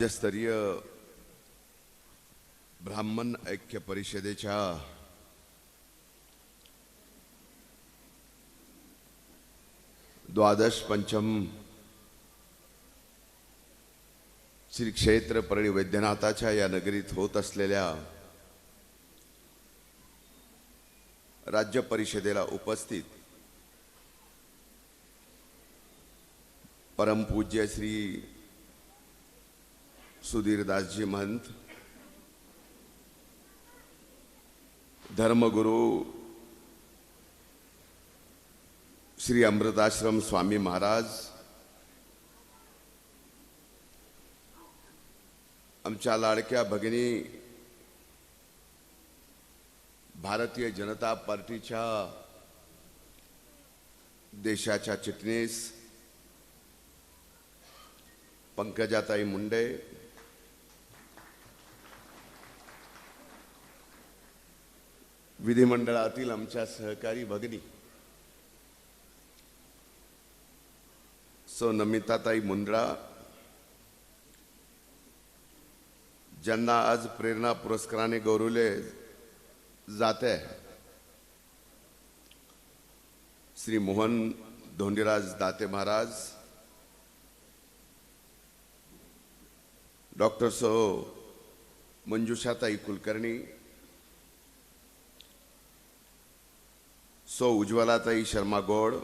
राज्यस्तरीय ब्राह्मण ऐक्य परिषदेच्या द्वादश पंचम श्री क्षेत्र परळी वैद्यनाथाच्या या नगरीत होत असलेल्या राज्य परिषदेला उपस्थित परमपूज्य श्री सुधीरदासजी महंत, धर्मगुरु श्री अमृताश्रम स्वामी महाराज, आमच्या लाडक्या भगिनी भारतीय जनता पार्टीच्या देशाच्या चिटणीस पंकजाताई मुंडे, विधिमंडळातील आमच्या सहकारी भगिनी सो नमिताताई मुंद्रा, ज्यांना आज प्रेरणा पुरस्काराने गौरवले जाते, श्री मोहन धोंडीराज दाते महाराज, डॉक्टर सो मंजुषाताई कुलकर्णी, सो उज्ज्वलाताई शर्मा गौड,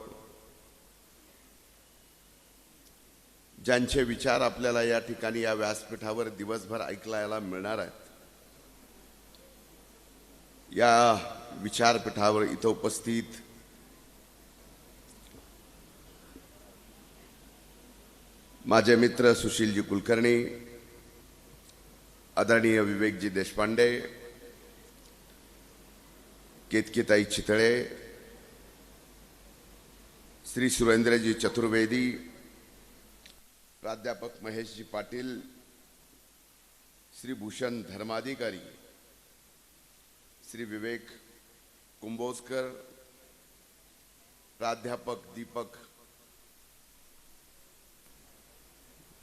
ज्यांचे विचार आपल्याला या ठिकाणी या व्यासपीठावर दिवसभर ऐकायला मिळणार आहेत, या विचारपीठावर इथं उपस्थित माझे मित्र सुशीलजी कुलकर्णी, आदरणीय विवेकजी देशपांडे, केतकीताई चितळे, श्री सुरेंद्रजी चतुर्वेदी, प्राध्यापक महेशजी पाटील, श्री भूषण धर्माधिकारी, श्री विवेक कुंभोजकर, प्राध्यापक दीपक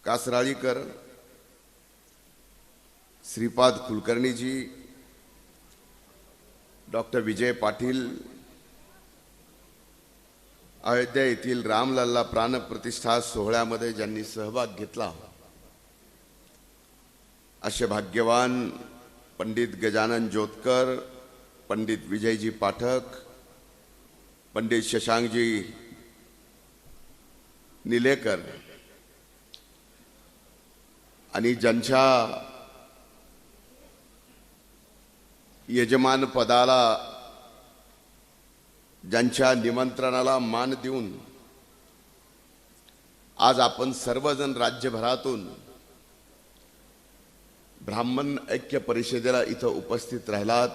कासराळीकर, श्रीपाद कुलकर्णीजी, डॉक्टर विजय पाटील, अयोध्या येथील रामलल्ला प्राण प्रतिष्ठा सोहळ्यामध्ये ज्यांनी सहभाग घेतला असे भाग्यवान पंडित गजानन ज्योतकर, पंडित विजयजी पाठक, पंडित शशांकजी निलेकर, आणि ज्यांच्या यजमान पदाला, ज्यांच्या निमंत्रणाला मान देऊन आज आपण सर्वजण राज्यभरातून ब्राह्मण ऐक्य परिषदेला इथं उपस्थित राहिलात,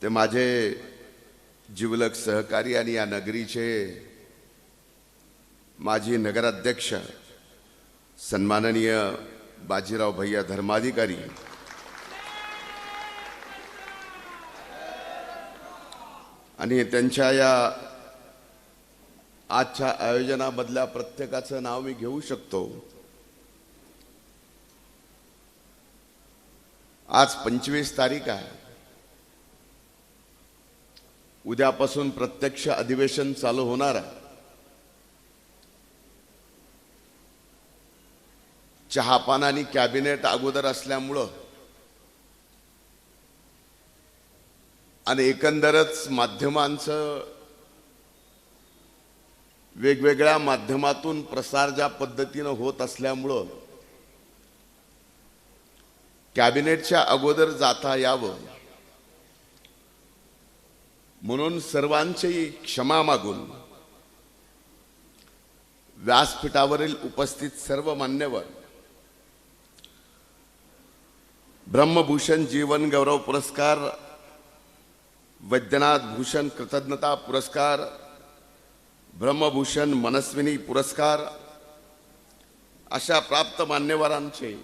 ते माझे जिवलग सहकारी आणि या नगरीचे माजी नगराध्यक्ष सन्माननीय बाजीराव भैया धर्माधिकारी, आणि त्यांच्या या आजच्या आयोजनामधल्या प्रत्येकाचं नाव मी घेऊ शकतो. आज 25 तारीख आहे. उद्यापासून प्रत्यक्ष अधिवेशन चालू होणार आहे. चहापान आणि कॅबिनेट अगोदर असल्यामुळं आणि एकंदरच माध्यमांचं वेगवेगळ्या माध्यमातून प्रसार ज्या पद्धतीनं होत असल्यामुळं कॅबिनेटच्या अगोदर जाता यावं म्हणून सर्वांची क्षमा मागून व्यासपीठावरील उपस्थित सर्व मान्यवर, ब्रह्मभूषण जीवन गौरव पुरस्कार, वैद्यनाथ भूषण कृतज्ञता पुरस्कार, ब्रह्मभूषण मनस्विनी पुरस्कार अशा प्राप्त मान्यवरांचे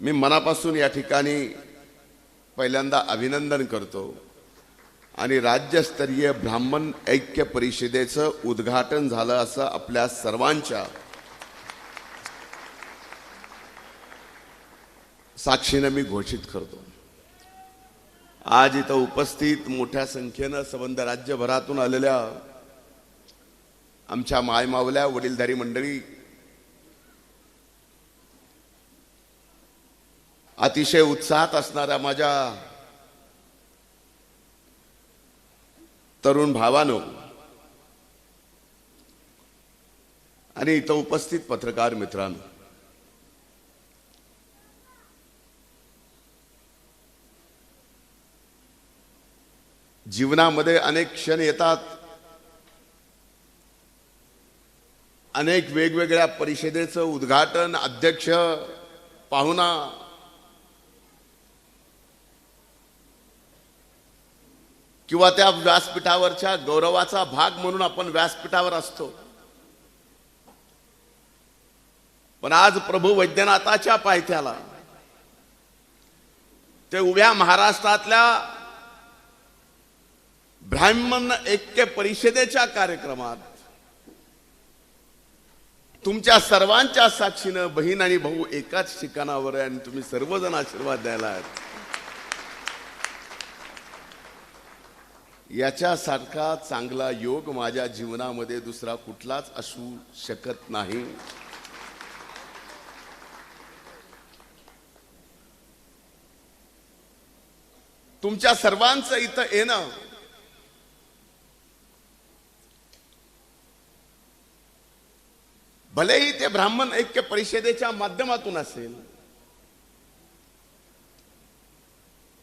मी मनापासून या ठिकाणी पहिल्यांदा अभिनंदन करतो आणि राज्यस्तरीय ब्राह्मण ऐक्य परिषदेचं उद्घाटन झालं असं आपल्या सर्वांच्या साक्षीने मी घोषित करतो, आज इथं उपस्थित मोठ्या संख्येनं संबंध राज्यभरातून आलेल्या आमच्या मायमावल्या वडीलधारी मंडळी, अतिशय उत्साहात असणाऱ्या माझ्या तरुण भावांनो आणि इथं उपस्थित पत्रकार मित्रांनो, जीवनामध्ये अनेक क्षण येतात, अनेक वेगवेगळ्या परिषदेचं उद्घाटन, अध्यक्ष, पाहुणा, किंवा त्या व्यासपीठावरच्या गौरवाचा भाग म्हणून आपण व्यासपीठावर असतो. पण आज प्रभू वैद्यनाथाच्या पायथ्याला ते उभ्या महाराष्ट्रातल्या ब्राह्मण ऐक्य परिषदेच्या कार्यक्रमात तुमच्या सर्वांच्या साक्षीनं बहीण आणि भाऊ एकाच ठिकाणावर आहे आणि तुम्ही सर्वजण आशीर्वाद द्यायला आहेत. याच्यासारखा चांगला योग माझ्या जीवनामध्ये दुसरा कुठलाच असू शकत नाही. तुमच्या सर्वांचं इथं येणं भलेही ते ब्राह्मण ऐक्य परिषदेच्या माध्यमातून असेल,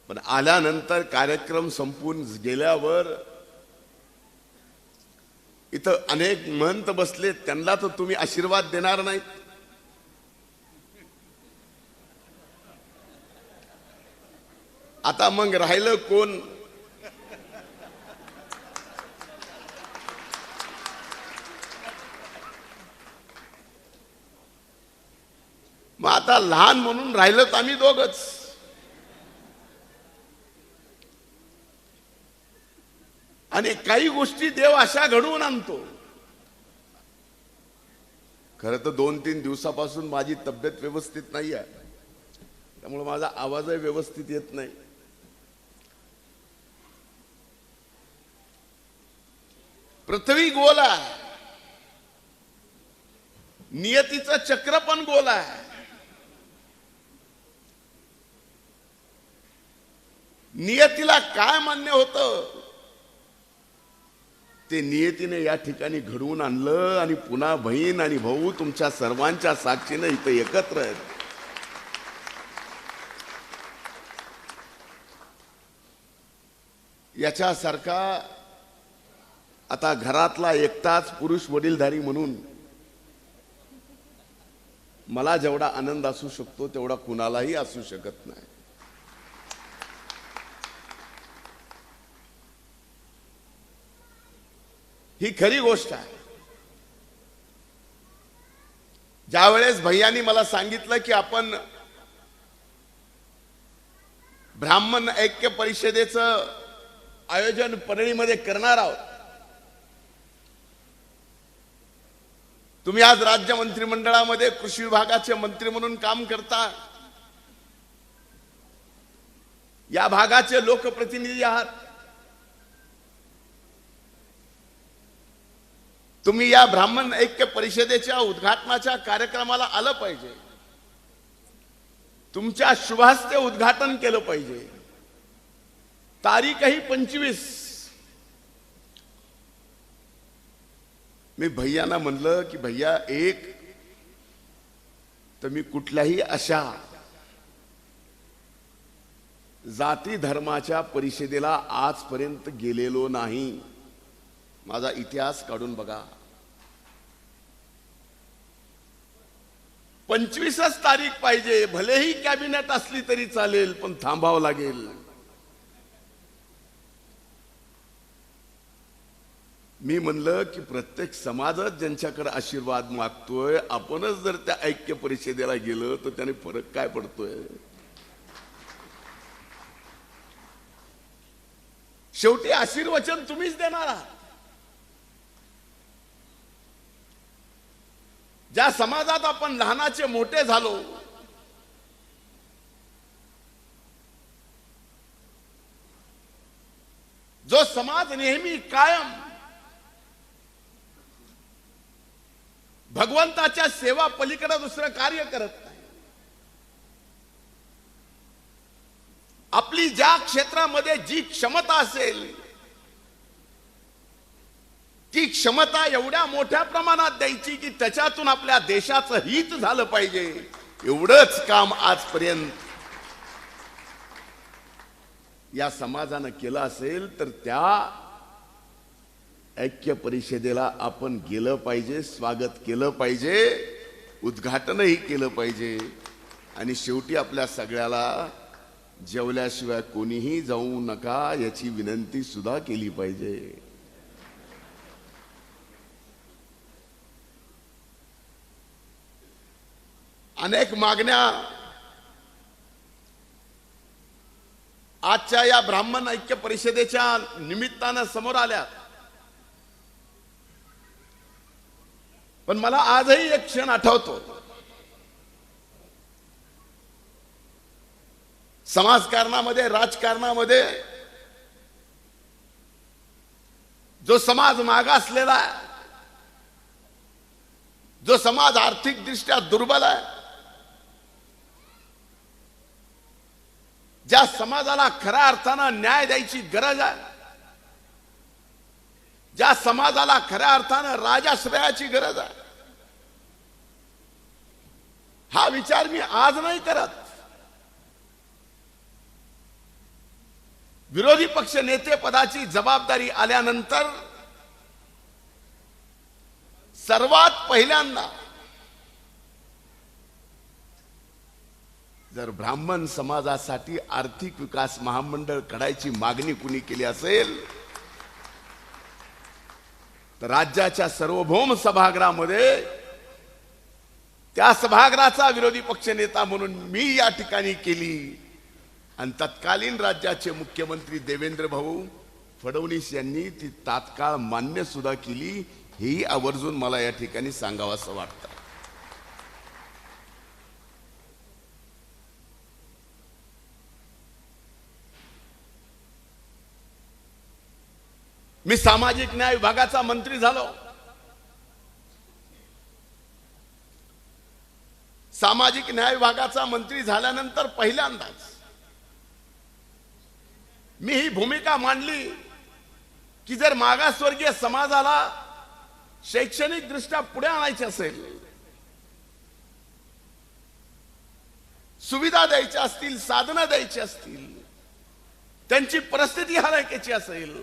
पण आल्यानंतर कार्यक्रम संपून गेल्यावर इथं अनेक महंत बसले, त्यांना तर तुम्ही आशीर्वाद देणार नाहीत. आता मग राहिलं कोण? मग आता लहान म्हणून राहिलं तर आम्ही दोघच. आणि काही गोष्टी देव अशा घडवून आणतो. खरं तर 2-3 दिवसापासून माझी तब्येत व्यवस्थित नाही आहे, त्यामुळे माझा आवाजही व्यवस्थित येत नाही. पृथ्वी गोल आहे, नियतीचं चक्र पण गोल आहे. नियतीला काय मान्य होतं ते नियतीने या ठिकाणी घडवून आणलं आणि पुन्हा बहीण आणि भाऊ तुमच्या सर्वांच्या साक्षीने इथं एकत्र आहेत. याच्यासारखा आता घरातला एकटाच पुरुष वडीलधारी म्हणून मला जेवढा आनंद असू शकतो तेवढा कुणालाही असू शकत नाही. ही खरी गोष्ट आहे. ज्यावेळेस भैयानी मला सांगितलं की आपण ब्राह्मण ऐक्य परिषदेचं आयोजन परळीमध्ये करणार आहोत, तुम्ही आज राज्य मंत्रिमंडळामध्ये कृषी विभागाचे मंत्री म्हणून काम करता, या भागाचे लोकप्रतिनिधी आहात, तुम्ही या ब्राह्मण ऐक्य परिषदेच्या उद्घाटनाच्या कार्यक्रमाला आलं पाहिजे, तुमच्या शुभहस्ते उद्घाटन केलं पाहिजे. तारीखही 25. मी भैयाना म्हणलं की भैया, एक तर मी कुठल्याही अशा जाती धर्माच्या परिषदेला आजपर्यंत गेलेलो नाही. माझा इतिहास काढून बघा. 25च तारीख पाहिजे, भलेही कॅबिनेट असली तरी चालेल, पण थांबावं लागेल. मी म्हणलं की प्रत्येक समाजच ज्यांच्याकडे आशीर्वाद मागतोय, आपणच जर त्या ऐक्य परिषदेला गेलो तर त्याने फरक काय पडतोय? शेवटी आशीर्वचन तुम्हीच देणार आहात. ज्या समाजात आपण लहानाचे मोठे झालो, जो समाज नेहमी कायम भगवंताच्या सेवा पलीकडे दुसरं कार्य करत नाही, आपली ज्या क्षेत्रामध्ये जी क्षमता असेल ती क्षमता एवढ्या मोठ्या प्रमाणात द्यायची की त्याच्यातून आपल्या देशाचं हित झालं पाहिजे, एवढंच काम आजपर्यंत या समाजानं केलं असेल तर त्या ऐक्य परिषदेला आपण गेलं पाहिजे, स्वागत केलं पाहिजे, उद्घाटनही केलं पाहिजे आणि शेवटी आपल्या सगळ्याला जेवल्याशिवाय कोणीही जाऊ नका याची विनंती सुद्धा केली पाहिजे. अनेक मागण्या आजच्या या ब्राह्मण ऐक्य परिषदेच्या निमित्तानं समोर आल्या, पण मला आजही एक क्षण आठवतो. समाजकारणामध्ये, राजकारणामध्ये जो समाज मागासलेला आहे, जो समाज आर्थिकदृष्ट्या दुर्बल आहे, ज्या समाजाला खऱ्या अर्थानं न्याय द्यायची गरज आहे, ज्या समाजाला खऱ्या अर्थानं राजाश्रयाची गरज आहे, हा विचार मी आज नाही करत. विरोधी पक्ष नेते पदाची जबाबदारी आल्यानंतर सर्वात पहिल्यांदा जर ब्राह्मण समाजासाठी आर्थिक विकास महामंडळ काढायची मागणी कुणी केली असेल तर राज्याच्या सार्वभौम सभागृहामध्ये त्या सभागृहाचा विरोधी पक्षनेता म्हणून मी या ठिकाणी केली आणि तत्कालीन राज्याचे मुख्यमंत्री देवेंद्र भाऊ फडणवीस यांनी ती तात्काळ मान्य सुद्धा केली, हेही आवर्जून मला या ठिकाणी सांगावंसं वाटतं. मी सामाजिक न्याय विभागाचा मंत्री झालो. सामाजिक न्याय विभागाचा मंत्री झाल्यानंतर पहिल्यांदाच मी ही भूमिका मांडली की जर मागासवर्गीय समाजाला शैक्षणिक दृष्ट्या पुढे आणायचे असेल, सुविधा द्यायच्या असतील, साधनं द्यायची असतील, त्यांची परिस्थिती हालाकीची असेल,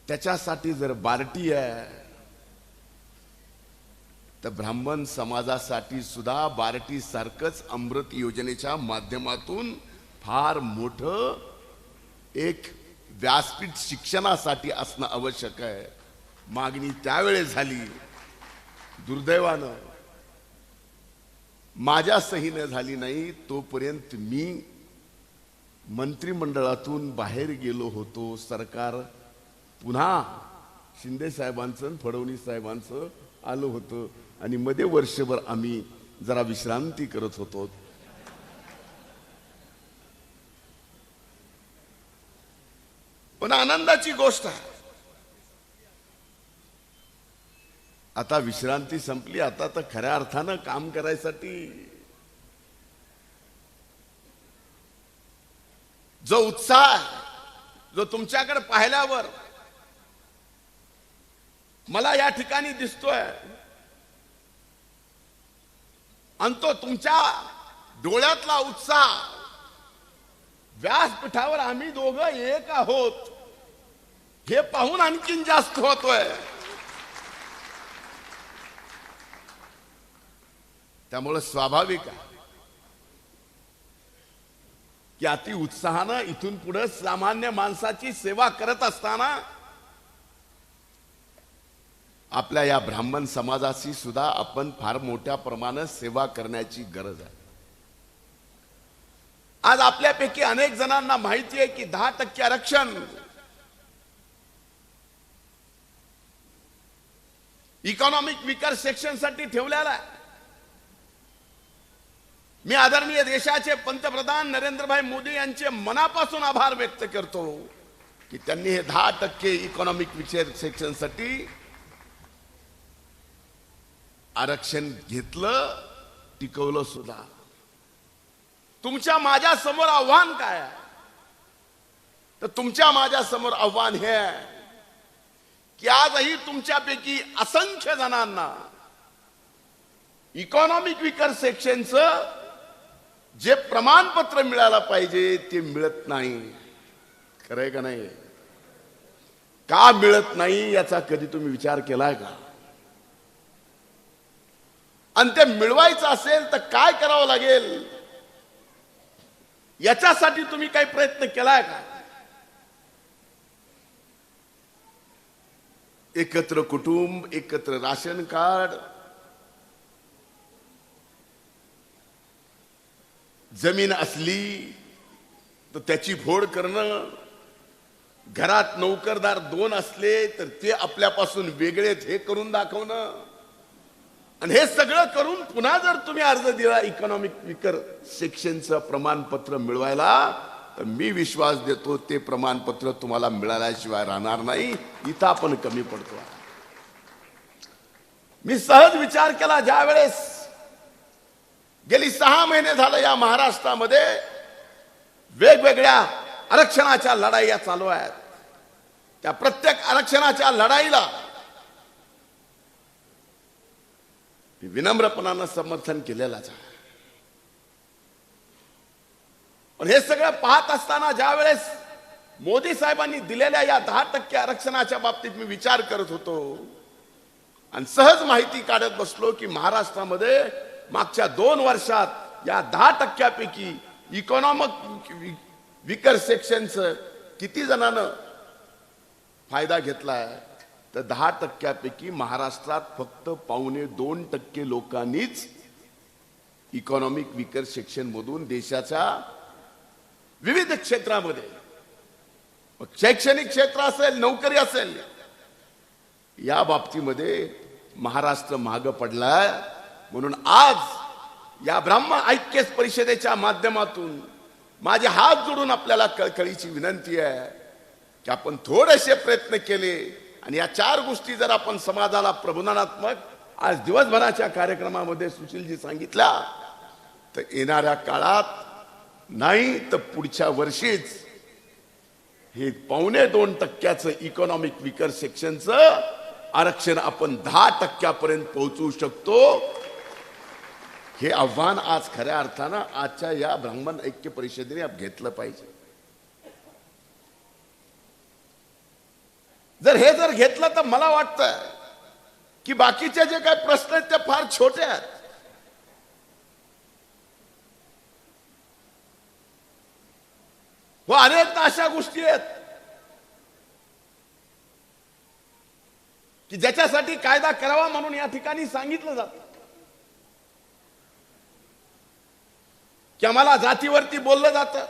त्याच्यासाठी जर बार्टी आहे तर ब्राह्मण समाजासाठी सुद्धा बार्टी सारखंच अमृत योजनेच्या माध्यमातून फार मोठं एक व्यासपीठ शिक्षणासाठी असणं आवश्यक आहे. मागणी त्यावेळेस झाली. दुर्दैवानं माझ्या सहीने झाली नाही. तोपर्यंत मी मंत्रिमंडळातून बाहेर गेलो होतो. सरकार पुन्हा शिंदे साहेबांचं फडणवीस साहेबांचं आलं होतं आणि मध्ये वर्षभर आम्ही जरा विश्रांती करत होतो. पण आनंदाची गोष्ट आहे, आता विश्रांती संपली. आता तर खऱ्या अर्थानं काम करायसाठी जो उत्साह जो तुमच्याकडे पाहिल्यावर मला या ठिकाणी दिसतोय आणि तो तुमच्या डोळ्यातला उत्साह, व्यासपीठावर आम्ही दोघं एक आहोत हे पाहून आणखीन जास्त होतोय. त्यामुळे स्वाभाविक आहे की अति उत्साहानं इथून पुढे सामान्य माणसाची सेवा करत असताना आपल्या या ब्राह्मण समाजाची सुद्धा आपण फार मोठ्या प्रमाणात सेवा करण्याची गरज आहे. आज आपल्यापैकी अनेक जणांना माहिती आहे की 10% आरक्षण इकॉनॉमिक विकर सेक्शन साठी ठेवलेला आहे. मी आदरणीय देशाचे पंतप्रधान नरेंद्रभाई मोदी यांचे मनापासून आभार व्यक्त करतो की त्यांनी हे 10% इकॉनॉमिक विचार सेक्शनसाठी आरक्षण घेतलं, टिकवलं सुद्धा. तुमच्या माझ्या समोर आव्हान काय आहे? तर तुमच्या माझ्या समोर आव्हान हे आहे की आजही तुमच्यापैकी असंख्य जणांना इकॉनॉमिक विकर सेक्शनचं जे प्रमाणपत्र मिळायला पाहिजे ते मिळत नाही. खरंय का नाही? का मिळत नाही याचा कधी तुम्ही विचार केलाय का? आणि ते मिळवायचं असेल तर काय करावं लागेल याच्यासाठी तुम्ही काही प्रयत्न केलाय का? एकत्र कुटुंब, एकत्र राशन कार्ड, जमीन असली तर त्याची फोड करणं, घरात नोकरदार 2 असले तर ते आपल्यापासून वेगळेच हे करून दाखवणं, आणि हे सगळं करून पुन्हा जर तुम्ही अर्ज दिला इकॉनॉमिक विकर सेक्शनचं प्रमाणपत्र मिळवायला, तर मी विश्वास देतो ते प्रमाणपत्र तुम्हाला मिळाल्याशिवाय राहणार नाही. इथं आपण कमी पडतो. मी सहज विचार केला, ज्या वेळेस गेली 6 महिने झालं या महाराष्ट्रामध्ये वेगवेगळ्या आरक्षणाच्या लढाया चालू आहेत, त्या प्रत्येक आरक्षणाच्या लढाईला विनम्रपणानं समर्थन केलेलाच आहे. पण हे सगळं पाहत असताना ज्या वेळेस मोदी साहेबांनी दिलेल्या या 10% आरक्षणाच्या बाबतीत मी विचार करत होतो आणि सहज माहिती काढत बसलो की महाराष्ट्रामध्ये मागच्या 2 वर्षात या 10% पैकी इकॉनॉमिक विकर सेक्शनचं किती जणांना फायदा घेतलाय, तर 10% पैकी महाराष्ट्रात फक्त 1.25% लोकांनीच इकॉनॉमिक विकर सेक्शन मधून देशाच्या विविध क्षेत्रामध्ये, शैक्षणिक क्षेत्र असेल, नोकरी असेल, या बाबतीमध्ये महाराष्ट्र मागे पडलाय. म्हणून आज या ब्राह्मण ऐक्य परिषदेच्या माध्यमातून माझे हात जोडून आपल्याला कळकळीची विनंती आहे की आपण थोडेसे प्रयत्न केले आणि या 4 गोष्टी जर आपण समाजाला प्रबोधनात्मक आज दिवसभराच्या कार्यक्रमामध्ये सुशीलजी सांगितल्या, तर येणाऱ्या काळात नाही तर पुढच्या वर्षीच हे 1.25% इकॉनॉमिक विकर सेक्शनचं आरक्षण आपण 10% पर्यंत पोहोचू शकतो. हे आव्हान आज खऱ्या अर्थानं आजच्या या ब्राह्मण ऐक्य परिषदेने घेतलं पाहिजे. जर घेतलं तर मला वाटतं की बाकीचे जे काही प्रश्न आहेत ते फार छोटे आहेत. व अनेकदा अशा गोष्टी आहेत की ज्याच्यासाठी कायदा करावा म्हणून या ठिकाणी सांगितलं जातं की आम्हाला जातीवरती बोललं जातं,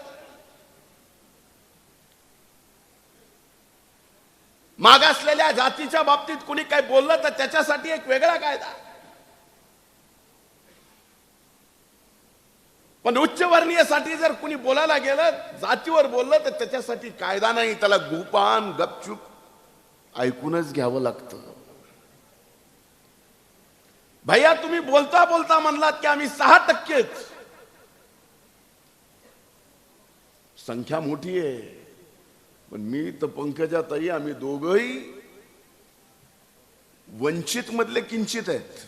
मागासलेल्या जातीच्या बाबतीत कुणी काही बोललं तर त्याच्यासाठी एक वेगळा कायदा, पण उच्चवर्णीयसाठी जर कुणी बोलायला गेलं, जातीवर बोललं, तर त्याच्यासाठी कायदा नाही, त्याला गुपान गपचूप ऐकूनच घ्यावं लागतं. भैया तुम्ही बोलता बोलता म्हणलात की आम्ही 6%, संख्या मोठी आहे, पण मी तर पंकजा ताई आम्ही दोघंही वंचित मधले किंचित आहेत.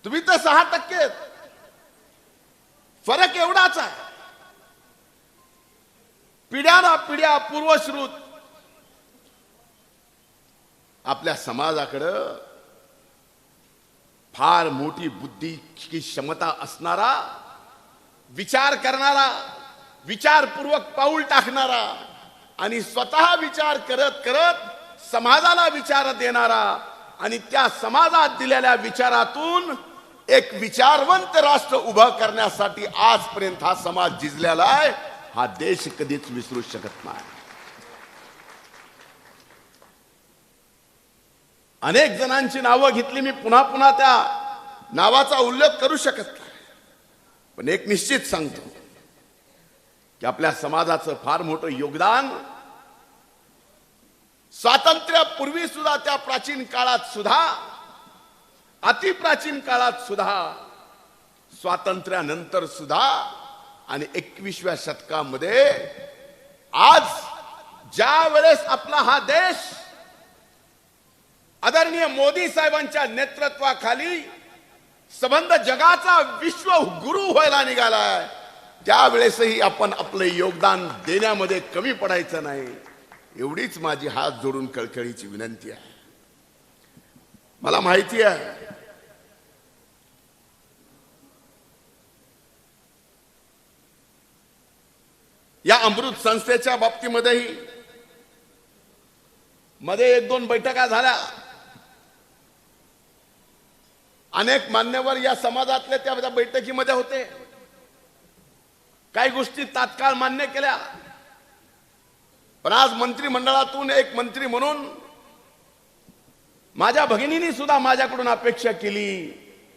तुम्ही तर 6%, फरक एवढाच आहे. पिढ्या पूर्वश्रुत आपल्या समाजाकडं फार मोठी बुद्धीची क्षमता असणारा, विचार करणारा, विचारपूर्वक पाऊल टाकणारा आणि स्वतः विचार करत करत समाजाला विचार देणारा आणि त्या समाजात दिलेल्या विचारातून एक विचारवंत राष्ट्र उभं करण्यासाठी आजपर्यंत हा समाज झिजलेला आहे. हा देश कधीच विसरू शकत नाही. अनेक जणांची नावं घेतली, मी पुन्हा पुन्हा त्या नावाचा उल्लेख करू शकत नाही, पण एक निश्चित सांगतो की आपल्या समाजाचं फार मोठं योगदान स्वातंत्र्यापूर्वी सुद्धा, त्या प्राचीन काळात सुद्धा, अतिप्राचीन काळात सुद्धा, स्वातंत्र्यानंतर सुद्धा आणि 21व्या शतकामध्ये आज ज्या वेळेस आपला हा देश आदरणीय मोदी साहेबांच्या नेतृत्वाखाली संबंध जगाचा विश्व गुरु व्हायला निघालाय, त्यावेळेसही आपण आपले योगदान देण्यामध्ये कमी पडायचं नाही, एवढीच माझी हात जोडून कळकळीची विनंती आहे. मला माहिती आहे या अमृत संस्थेच्या बाबतीमध्येही मध्ये 1-2 बैठका झाल्या, अनेक मान्यवर या समाजातले त्या बैठकीमध्ये होते, काही गोष्टी तात्काळ मान्य केल्या, पण आज मंत्रिमंडळातून एक मंत्री म्हणून माझ्या भगिनींनी सुद्धा माझ्याकडून अपेक्षा केली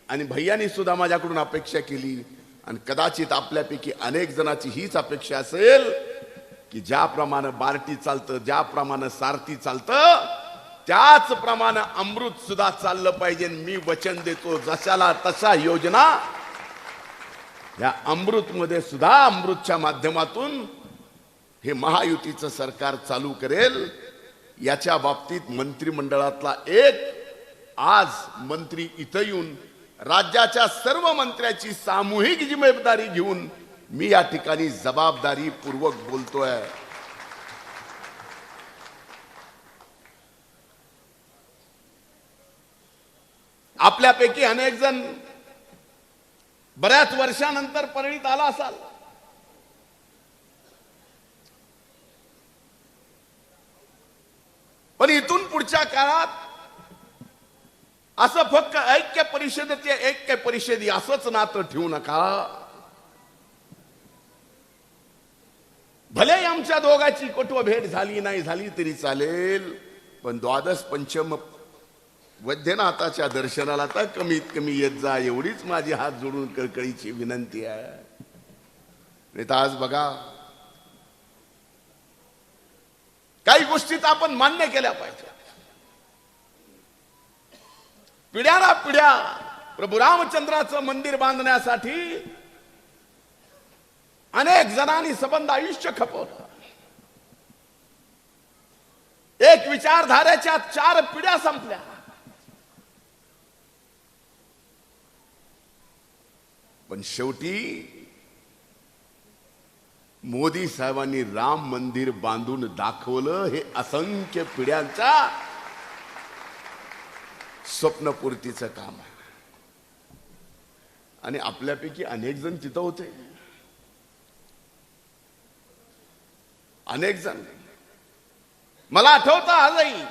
आणि भैयांनी सुद्धा माझ्याकडून अपेक्षा केली, आणि कदाचित आपल्यापैकी अनेक जणांची हीच अपेक्षा असेल की ज्याप्रमाणे बार्टी चालतं, ज्याप्रमाणे सारथी चालतं, त्याचप्रमाणे अमृत सुद्धा चाललं पाहिजे. मी वचन देतो, जशाला तशा योजना या अमृत मध्ये सुद्धा, अमृतच्या माध्यमातून हे महायुतीचं सरकार चालू करेल. याच्या बाबतीत मंत्रिमंडळातला एक आज मंत्री इथं येऊन राज्याच्या सर्व मंत्र्याची सामूहिक जिम्मेदारी घेऊन मी या ठिकाणी जबाबदारीपूर्वक बोलतोय. आपल्यापैकी अनेक जण बऱ्याच वर्षानंतर परळीत आला असाल, पण इथून पुढच्या काळात असं फक्त ऐक्य परिषदेची असंच नातं ठेवू नका. भले आमच्या दोघांची कटू भेट झाली नाही झाली तरी चालेल, पण द्वादश पंचम वैद्यनाथाच्या दर्शनाला तर कमीत कमी येत जा, एवढीच माझी हात जोडून कळकळीची विनंती आहे. नाही तर आज बघा, काही गोष्टीत आपण मान्य केल्या पाहिजे. पिढ्याला पिढ्या प्रभू रामचंद्राचं मंदिर बांधण्यासाठी अनेक जणांनी संबंध आयुष्य खपवलं. एक विचारधारेच्या 4 पिढ्या संपल्या. पण शेवटी मोदी साहेबांनी राम मंदिर बांधून दाखवलं. हे असंख्य पिढ्यांचा स्वप्नपूर्तीचं काम आहे. आणि आपल्यापैकी अनेक जण तिथं होते, अनेक जण. मला आठवतं आजही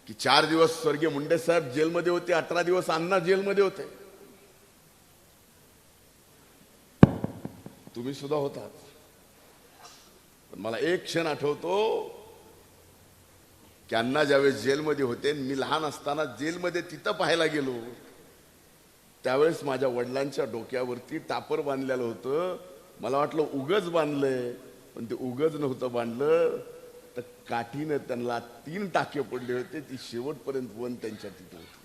की 4 दिवस स्वर्गीय मुंडे साहेब जेलमध्ये होते, 18 दिवस अण्णा जेलमध्ये होते. तुम्ही सुद्धा होतात. पण मला एक क्षण आठवतो की अण्णा ज्यावेळेस जेलमध्ये होते, मी लहान असताना जेलमध्ये तिथं पाहायला गेलो, त्यावेळेस माझ्या वडिलांच्या डोक्यावरती टापर बांधलेलं होतं. मला वाटलं उगच बांधलंय, पण ते उगच नव्हतं बांधलं, तर काठीनं त्यांना 3 टाके पडले होते. ती शेवटपर्यंत वन त्यांच्या तिथे होती.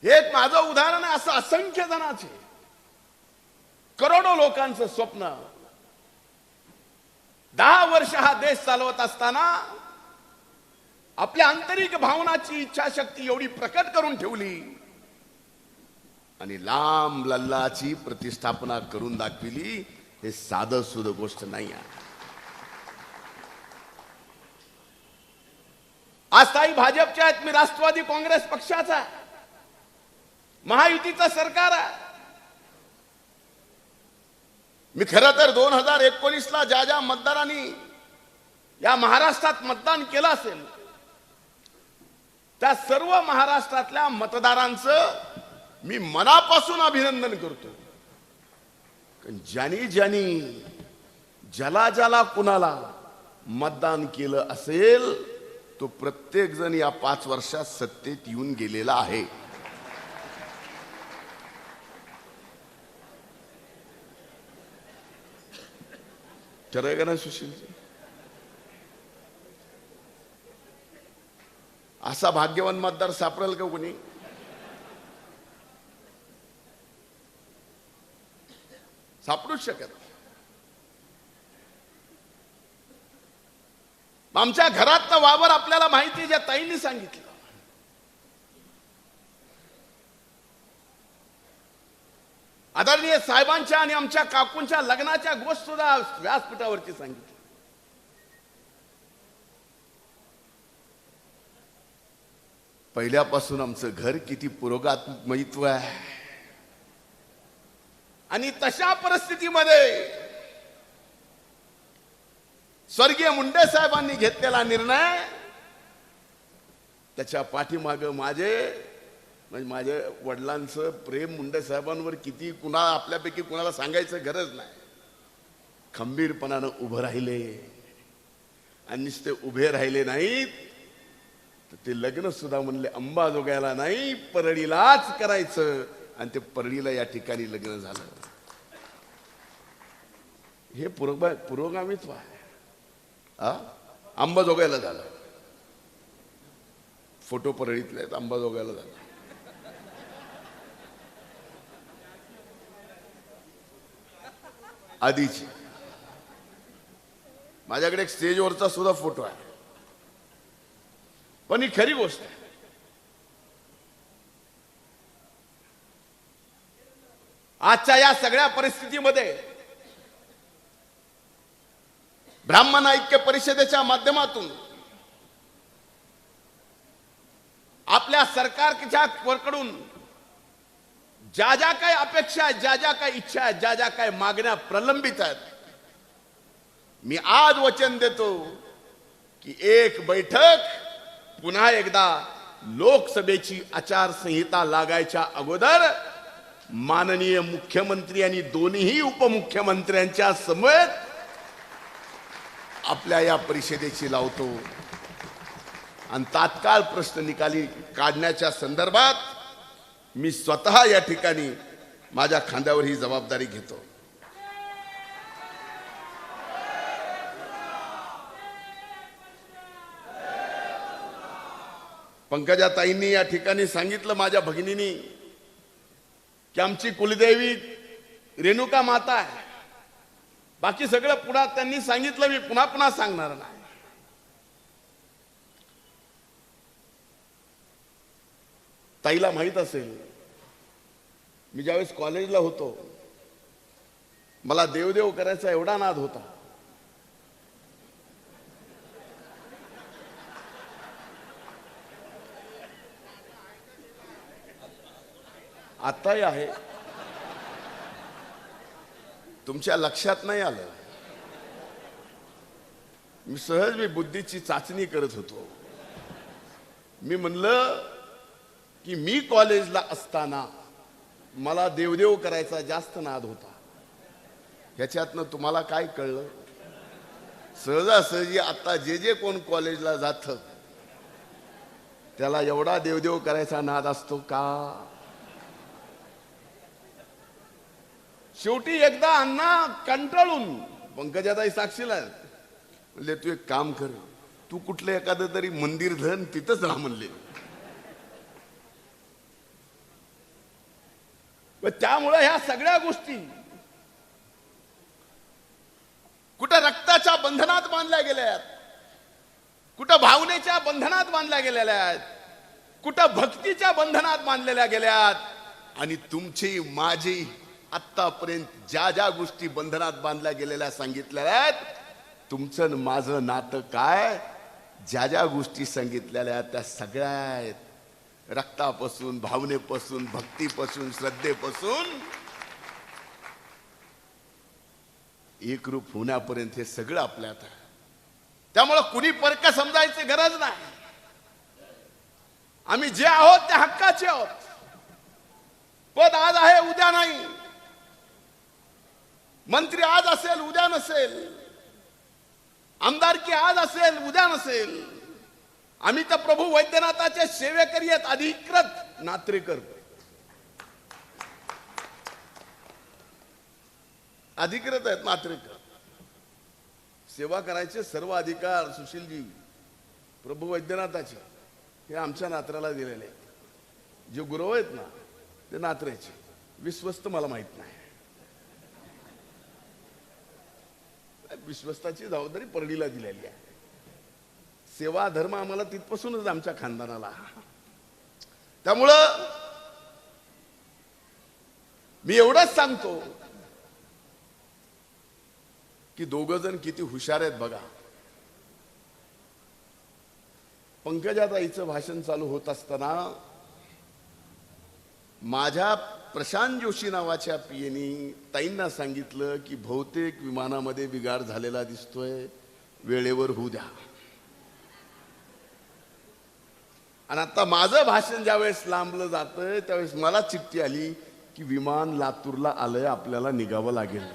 हे एक माझं उदाहरण आहे. असं असंख्य जणांचे, करोडो लोकांचं स्वप्न. 10 वर्ष हा देश चालवत असताना आपल्या आंतरिक भावनाची इच्छाशक्ती एवढी प्रकट करून ठेवली आणि लांब लल्लाची प्रतिष्ठापना करून दाखविली. हे साधं सुध गोष्ट नाही आहे. आज ताई भाजपच्या आहेत, मी राष्ट्रवादी काँग्रेस पक्षाचा आहे, महायुतीचं सरकार आहे. मी खरं तर 2019ला ज्या मतदारांनी या महाराष्ट्रात मतदान केलं असेल, त्या सर्व महाराष्ट्रातल्या मतदारांचं मी मनापासून अभिनंदन करतो. ज्यांनी ज्यांनी ज्याला ज्याला कुणाला मतदान केलं असेल तो प्रत्येक जण या 5 वर्षात सत्तेत येऊन गेलेला आहे. ठरय का ना सुशील? असा भाग्यवान मतदार सापडेल का कोणी? सापडूच शकत. आमच्या घरातला वावर आपल्याला माहिती आहे, ज्या ताईंनी सांगितलं. आदरणीय साहेबांच्या आणि आमच्या काकूंच्या लग्नाच्या गोष्ट सुद्धा व्यासपीठावरती सांगितली. पहिल्यापासून आमचं घर किती पुरोगामित्व आहे. आणि तशा परिस्थितीमध्ये स्वर्गीय मुंडे साहेबांनी घेतलेला निर्णय, त्याच्या पाठीमागे माझे वडिलांचं प्रेम मुंडे साहेबांवर किती, आपल्यापैकी कुणाला सांगायचं गरज नाही. खंबीरपणानं उभं राहिले आणि नुसते उभे राहिले नाहीत तर ते लग्न सुद्धा म्हणले अंबाजोगाईला नाही परळीलाच करायचं, आणि ते परळीला या ठिकाणी लग्न झालं. हे पुरोगामित्व आहे. अंबाजोगाईला झालं, फोटो परळीतले आहेत, अंबाजोगाईला झालं. आधीची माझ्याकडे एक स्टेजवरचा सुद्धा फोटो आहे. पण ही खरी गोष्ट आहे. आजच्या या सगळ्या परिस्थितीमध्ये ब्राह्मण ऐक्य परिषदेच्या माध्यमातून आपल्या सरकारच्या वरकडून ज्या ज्या काही अपेक्षा आहेत, ज्या ज्या काही इच्छा आहेत, ज्या ज्या काही मागण्या प्रलंबित आहेत, मी आज वचन देतो की एक बैठक पुन्हा एकदा लोकसभेची आचारसंहिता लागायच्या अगोदर माननीय मुख्यमंत्री आणि दोन्ही उपमुख्यमंत्र्यांच्या समवेत आपल्या या परिषदेची लावतो. आणि तात्काळ प्रश्न निकाली काढण्याच्या संदर्भात मी स्वतः या ठिकाणी माझ्या खांद्यावर ही जबाबदारी घेतो. पंकजाताईंनी या ठिकाणी सांगितलं, माझ्या भगिनींनी, की आमची कुलदेवी रेणुका माता आहे. बाकी सगळं पुन्हा त्यांनी सांगितलं, मी पुन्हा पुन्हा सांगणार नाही. ताईला माहित असेल, मी ज्यावेळेस कॉलेजला होतो मला देवदेव करायचा एवढा नाद होता. आताही आहे, तुमच्या लक्षात नाही आलं. मी बुद्धीची चाचणी करत होतो. मी म्हणलं की मी कॉलेजला असताना मला देवदेव करायचा जास्त नाद होता. ह्याच्यातनं तुम्हाला काय कळलं? सहजासहजी आता जे कोण कॉलेजला जात त्याला एवढा देवदेव करायचा नाद असतो का? शेवटी एकदा अण्णा कंटाळून, पंकजाताई साक्षीला म्हणले, तू एक काम कर, तू कुठलं एखादं तरी मंदिर धन, तिथंच राहा म्हणले. त्यामुळे ह्या सगळ्या गोष्टी कुठं रक्ताच्या बंधनात बांधल्या गेल्या आहेत, कुठं भावनेच्या बंधनात बांधल्या गेलेल्या आहेत, कुठं भक्तीच्या बंधनात बांधलेल्या गेल्यात. आणि तुमची माझी आतापर्यंत ज्या ज्या गोष्टी बंधनात बांधल्या गेलेल्या सांगितलेल्या आहेत, तुमचं माझं नातं काय, ज्या ज्या गोष्टी सांगितलेल्या आहेत त्या सगळ्या आहेत. रक्तापासून, भावनेपासून, भक्तीपासून, श्रद्धेपासून एकरूप होण्यापर्यंत हे सगळं आपल्यात आहे. त्यामुळे कुणी परक समजायची गरज नाही. आम्ही जे आहोत त्या हक्काचे आहोत. पद आज आहे, उद्या नाही. मंत्री आज असेल उद्या नसेल, आमदारकी आज असेल उद्या नसेल. आम्ही तर प्रभू वैद्यनाथाचे सेवेकरी आहेत, अधिकृत नात्रेकर, अधिकृत आहेत नात्रेकर. सेवा करायचे सर्व अधिकार सुशीलजी प्रभू वैद्यनाथाचे हे आमच्या नात्र्याला दिलेले आहेत. जे गुरु आहेत ना ते नात्रेचे, विश्वस्त मला माहित नाही. विश्वस्ताची जबाबदारी परडीला दिलेली आहे. सेवा धर्म आम्हाला तिथपासूनच आमच्या खानदानाला. त्यामुळं मी एवढंच सांगतो की दोघं जण किती हुशार आहेत बघा. पंकजाताईचं भाषण चालू होत असताना माझ्या प्रशांत जोशी नावाच्या पीएनी ताईंना सांगितलं की बहुतेक विमानामध्ये बिघाड झालेला दिसतोय, वेळेवर होऊ द्या. आणि आता माझं भाषण ज्यावेळेस लांबलं जातंय त्यावेळेस मला चिठ्ठी आली की विमान लातूरला आलंय, आपल्याला निघावं लागेल.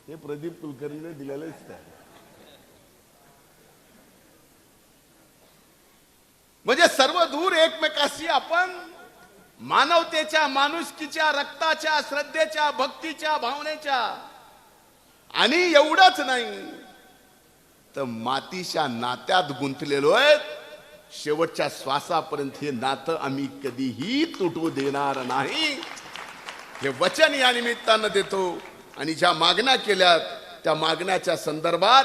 हे प्रदीप कुलकर्णीने दिलेलंच आहे. म्हणजे सर्व दूर एकमेकाशी आपण मानवतेच्या, माणुसकीच्या, रक्ताच्या, श्रद्धेच्या, भक्तीच्या, भावनेच्या, आणि एवढंच नाही तर मातीच्या नात्यात गुंतलेलो आहे. शेवटच्या श्वासापर्यंत हे नातं आम्ही कधीही तुटू देणार नाही हे वचन या निमित्तानं देतो. आणि ज्या मागण्या केल्यात त्या मागण्याच्या संदर्भात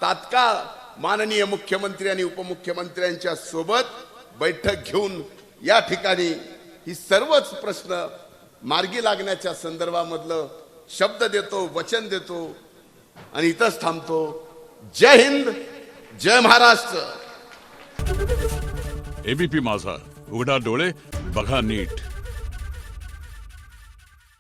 तात्काळ माननीय मुख्यमंत्री आणि उपमुख्यमंत्र्यांच्या सोबत बैठक घेऊन या ठिकाणी ही सर्वच प्रश्न मार्गी लागण्याच्या संदर्भामधलं शब्द देतो, वचन देतो आणि इथंच थांबतो. जय हिंद, जय महाराष्ट्र. एबीपी माझा, उघडा डोळे बघा नीट.